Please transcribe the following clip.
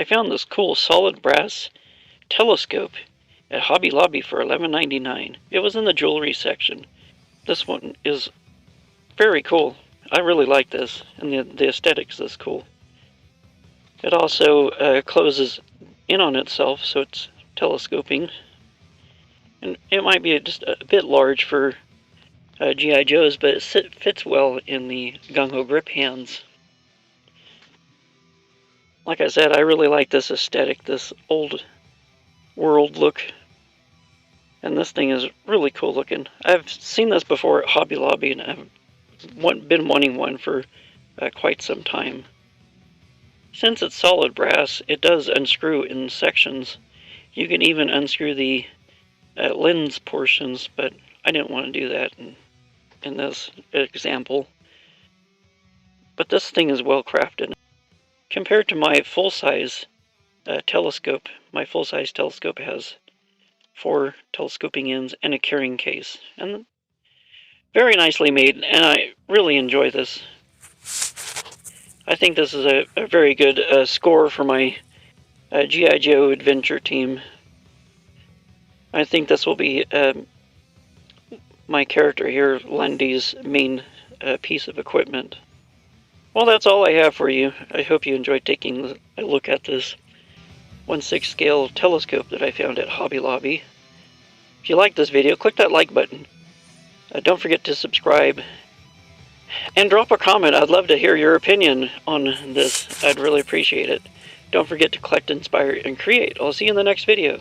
found this cool solid brass telescope at Hobby Lobby for $11.99. It was in the jewelry section. This one is very cool. I really like this, and the aesthetics is cool. It also closes in on itself, so it's telescoping. And it might be just a bit large for G.I. Joe's, but it fits well in the gung-ho grip hands. Like I said, I really like this aesthetic, this old world look. And this thing is really cool looking. I've seen this before at Hobby Lobby, and I've been wanting one for quite some time. Since it's solid brass, it does unscrew in sections. You can even unscrew the lens portions, but I didn't want to do that in this example. But this thing is well crafted. Compared to my full-size telescope, my full-size telescope has 4 telescoping ends and a carrying case. And very nicely made, and I really enjoy this. I think this is a very good score for my G.I. Joe adventure team. I think this will be my character here, Lundy's main piece of equipment. Well, that's all I have for you. I hope you enjoyed taking a look at this 1/6 scale telescope that I found at Hobby Lobby. If you like this video, click that like button. Don't forget to subscribe. And drop a comment. I'd love to hear your opinion on this. I'd really appreciate it. Don't forget to collect, inspire, and create. I'll see you in the next video.